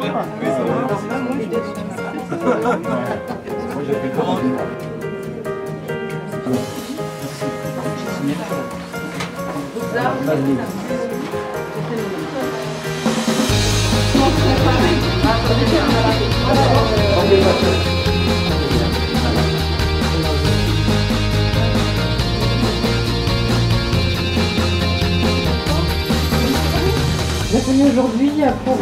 On est venu aujourd'hui pour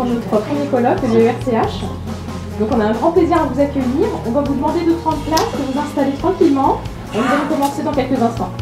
notre premier colloque de l'URCH. Donc on a un grand plaisir à vous accueillir. On va vous demander de prendre place, de vous installer tranquillement. Et nous allons commencer dans quelques instants.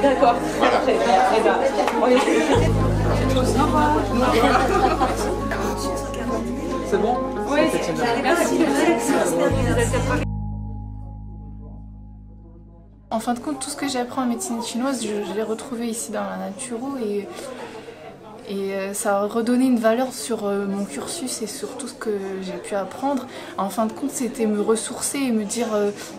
D'accord. C'est bon? Oui, merci. En fin de compte, tout ce que j'ai appris en médecine chinoise, je l'ai retrouvé ici dans la naturo et ça a redonné une valeur sur mon cursus et sur tout ce que j'ai pu apprendre. En fin de compte, c'était me ressourcer et me dire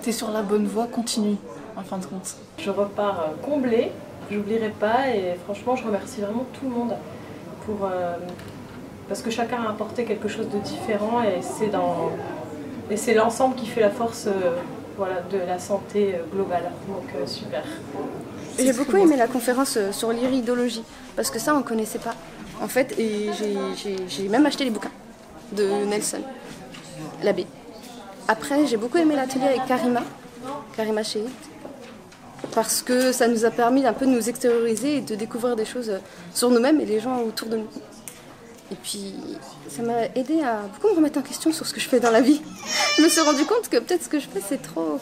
t'es sur la bonne voie, continue. En fin de compte. Je repars comblée, j'oublierai pas et franchement je remercie vraiment tout le monde parce que chacun a apporté quelque chose de différent et c'est l'ensemble qui fait la force voilà, de la santé globale. Donc super. J'ai beaucoup aimé la conférence sur l'iridologie parce que ça on ne connaissait pas en fait et j'ai même acheté les bouquins de Nelson, l'abbé. Après j'ai beaucoup aimé l'atelier avec Karima Chehid. Parce que ça nous a permis un peu de nous extérioriser et de découvrir des choses sur nous-mêmes et les gens autour de nous. Et puis, ça m'a aidé à beaucoup me remettre en question sur ce que je fais dans la vie. Je me suis rendu compte que peut-être ce que je fais, c'est trop...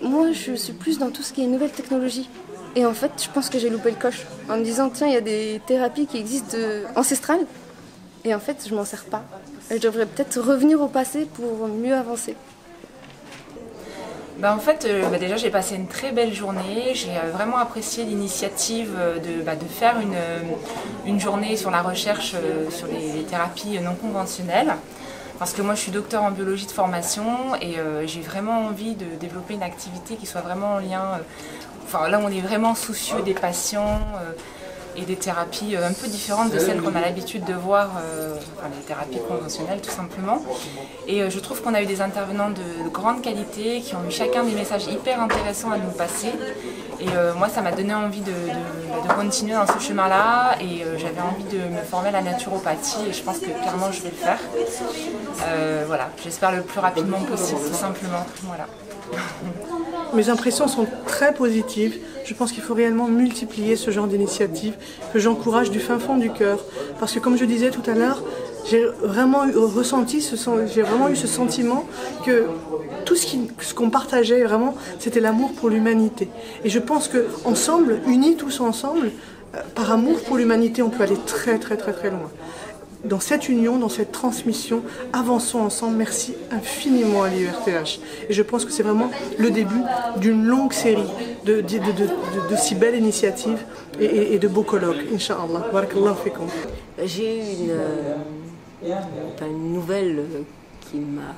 Moi, je suis plus dans tout ce qui est nouvelle technologie. Et en fait, je pense que j'ai loupé le coche. En me disant, tiens, il y a des thérapies qui existent ancestrales. Et en fait, je m'en sers pas. Et je devrais peut-être revenir au passé pour mieux avancer. En fait, déjà j'ai passé une très belle journée, j'ai vraiment apprécié l'initiative de faire une journée sur la recherche sur les thérapies non conventionnelles. Parce que moi je suis docteur en biologie de formation et j'ai vraiment envie de développer une activité qui soit vraiment en lien, là on est vraiment soucieux des patients et des thérapies un peu différentes de celles qu'on a l'habitude de voir, les thérapies conventionnelles tout simplement. Et je trouve qu'on a eu des intervenants de grande qualité qui ont eu chacun des messages hyper intéressants à nous passer. Et moi ça m'a donné envie de continuer dans ce chemin-là et j'avais envie de me former à la naturopathie et je pense que clairement je vais le faire. Voilà, j'espère le plus rapidement possible tout simplement. Voilà. Mes impressions sont très positives. Je pense qu'il faut réellement multiplier ce genre d'initiatives que j'encourage du fin fond du cœur. Parce que comme je disais tout à l'heure, j'ai vraiment eu ce sentiment que tout ce qu'on partageait vraiment, c'était l'amour pour l'humanité. Et je pense qu'ensemble, unis tous ensemble, par amour pour l'humanité, on peut aller très très très très loin. dans cette union, dans cette transmission, avançons ensemble. Merci infiniment à l'IERTH. Et je pense que c'est vraiment le début d'une longue série de si belles initiatives et de beaux colloques, Inch'Allah. Barakallahu fikum. J'ai eu une nouvelle qui m'a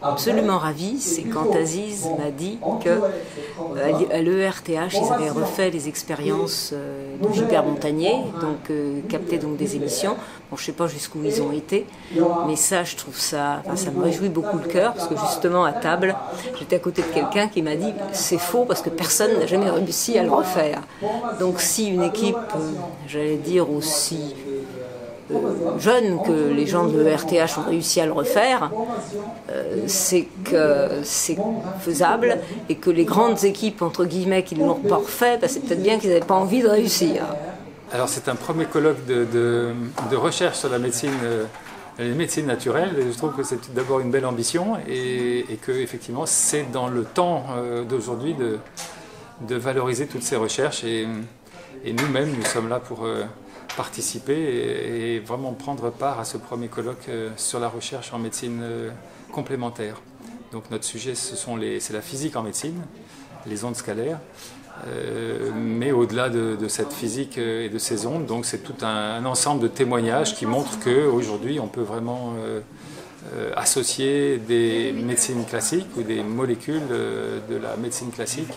absolument ravie, c'est quand Aziz m'a dit qu'à l'ERTH, ils avaient refait les expériences de Gilbert Montagnier, donc capté donc des émissions. Bon, je ne sais pas jusqu'où ils ont été, mais ça, je trouve ça, ça me réjouit beaucoup le cœur, parce que justement à table, j'étais à côté de quelqu'un qui m'a dit c'est faux parce que personne n'a jamais réussi à le refaire. Donc si une équipe, j'allais dire aussi jeunes que les gens de l'ERTH ont réussi à le refaire, c'est que c'est faisable, et que les grandes équipes entre guillemets qui ne l'ont pas refait, c'est peut-être bien qu'ils n'avaient pas envie de réussir. Alors c'est un premier colloque de recherche sur la médecine, les médecines naturelles, et je trouve que c'est d'abord une belle ambition, et que effectivement c'est dans le temps d'aujourd'hui de valoriser toutes ces recherches, et nous-mêmes nous sommes là pour participer et vraiment prendre part à ce premier colloque sur la recherche en médecine complémentaire. Donc notre sujet, c'est la physique en médecine, les ondes scalaires, mais au-delà de cette physique et de ces ondes, donc c'est tout un ensemble de témoignages qui montrent qu'aujourd'hui on peut vraiment associer des médecines classiques ou des molécules de la médecine classique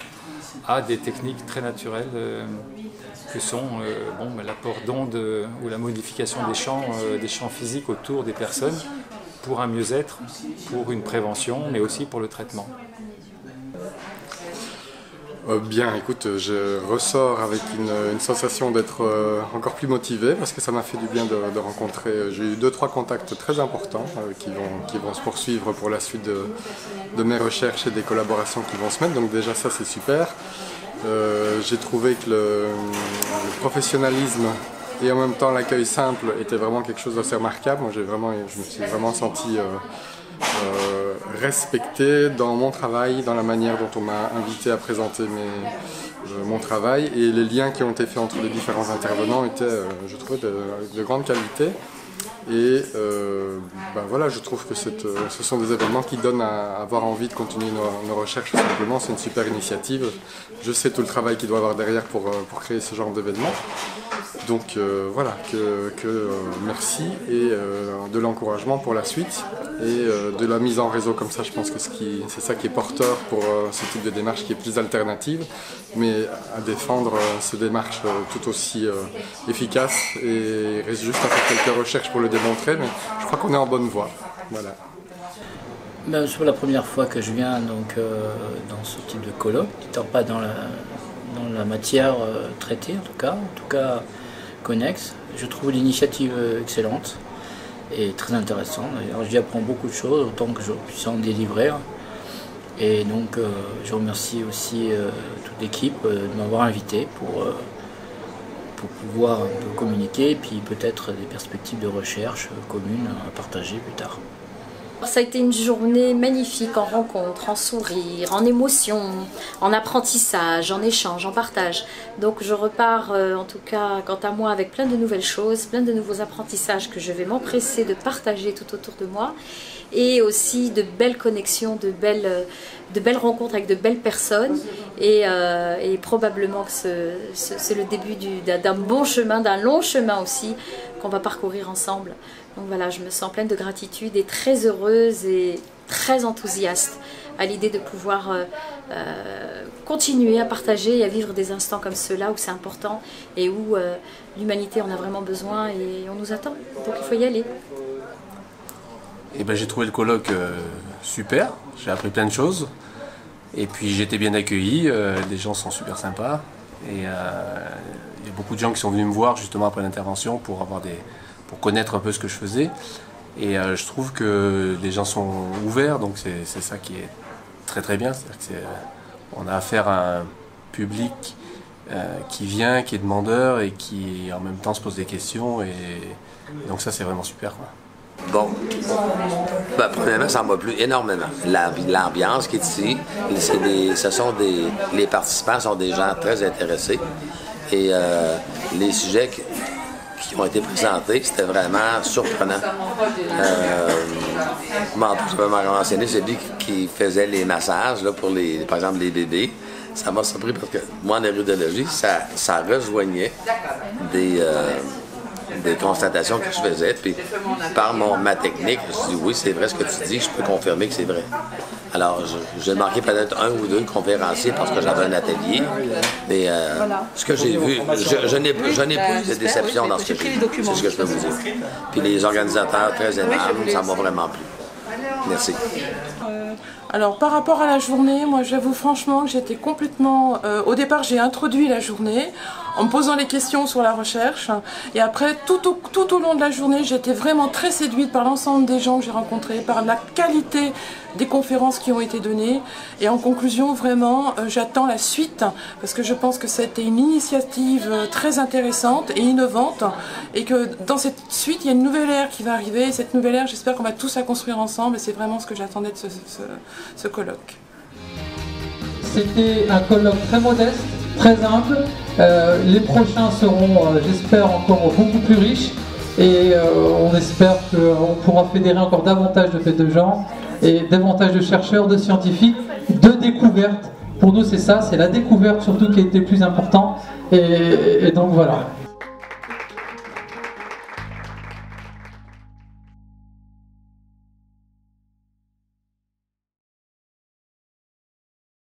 à des techniques très naturelles que sont l'apport d'ondes ou la modification des champs physiques autour des personnes pour un mieux-être, pour une prévention, mais aussi pour le traitement. Bien, écoute, je ressors avec une sensation d'être encore plus motivé, parce que ça m'a fait du bien de rencontrer. J'ai eu 2-3 contacts très importants qui vont se poursuivre pour la suite de mes recherches et des collaborations qui vont se mettre, donc déjà ça c'est super. J'ai trouvé que le professionnalisme et en même temps l'accueil simple était vraiment quelque chose d'assez remarquable. Moi je me suis vraiment senti respecté dans mon travail, dans la manière dont on m'a invité à présenter mon travail, et les liens qui ont été faits entre les différents intervenants étaient, je trouvais, de grande qualité. Et voilà, je trouve que ce sont des événements qui donnent à avoir envie de continuer nos recherches, tout simplement. C'est une super initiative. Je sais tout le travail qu'il doit y avoir derrière pour créer ce genre d'événement. Donc voilà, merci, et de l'encouragement pour la suite, et de la mise en réseau comme ça. Je pense que c'est ça qui est porteur pour ce type de démarche qui est plus alternative, mais à défendre ces démarches tout aussi efficaces, et il reste juste à faire quelques recherches pour le démontrer, mais je crois qu'on est en bonne voie. Voilà. C'est la première fois que je viens dans ce type de colloque, n'étant pas dans la matière traitée en tout cas connexe. Je trouve l'initiative excellente et très intéressante. D'ailleurs, j'y apprends beaucoup de choses, autant que je puisse en délivrer. Et donc, je remercie aussi toute l'équipe de m'avoir invité pour pouvoir un peu communiquer, et puis peut-être des perspectives de recherche communes à partager plus tard. Ça a été une journée magnifique, en rencontre, en sourire, en émotion, en apprentissage, en échange, en partage. Donc je repars en tout cas quant à moi avec plein de nouvelles choses, plein de nouveaux apprentissages que je vais m'empresser de partager tout autour de moi, et aussi de belles connexions, de belles rencontres avec de belles personnes, et probablement que c'est le début d'un bon chemin, d'un long chemin aussi qu'on va parcourir ensemble. Donc voilà, je me sens pleine de gratitude et très heureuse et très enthousiaste à l'idée de pouvoir continuer à partager et à vivre des instants comme ceux-là où c'est important et où l'humanité en a vraiment besoin et on nous attend. Donc il faut y aller. J'ai trouvé le colloque super, j'ai appris plein de choses, et puis j'ai été bien accueilli, les gens sont super sympas, et il y a beaucoup de gens qui sont venus me voir justement après l'intervention pour connaître un peu ce que je faisais, et je trouve que les gens sont ouverts, donc c'est ça qui est très très bien. C'est-à-dire on a affaire à un public qui vient, qui est demandeur et qui en même temps se pose des questions, et donc ça c'est vraiment super, quoi. Bon, premièrement, ça m'a plu énormément. L'ambiance qui est ici, les participants sont des gens très intéressés, et les sujets qui ont été présentés, c'était vraiment surprenant. Je vais m'en renseigner, celui qui faisait les massages là, pour par exemple les bébés. Ça m'a surpris parce que moi, en iridologie, ça rejoignait des constatations que je faisais. Puis par ma technique, je me suis dit oui, c'est vrai ce que tu dis, je peux confirmer que c'est vrai. Alors, j'ai manqué peut-être un ou deux conférenciers parce que j'avais un atelier. Mais ce que j'ai vu, je n'ai pas eu de déception dans ce que j'ai vu. C'est ce que je peux vous dire. Puis les organisateurs, très aimables, ça m'a vraiment plu. Merci. Alors par rapport à la journée, moi j'avoue franchement que j'étais complètement... au départ j'ai introduit la journée en me posant les questions sur la recherche et après tout au long de la journée j'étais vraiment très séduite par l'ensemble des gens que j'ai rencontrés, par la qualité des conférences qui ont été données et en conclusion vraiment j'attends la suite parce que je pense que c'était une initiative très intéressante et innovante et que dans cette suite il y a une nouvelle ère qui va arriver et cette nouvelle ère j'espère qu'on va tous la construire ensemble et c'est vraiment ce que j'attendais de ce colloque. C'était un colloque très modeste, très humble. Les prochains seront, j'espère, encore beaucoup plus riches et on espère qu'on pourra fédérer encore davantage de gens et davantage de chercheurs, de scientifiques, de découvertes. Pour nous c'est ça, c'est la découverte surtout qui a été le plus important et donc voilà.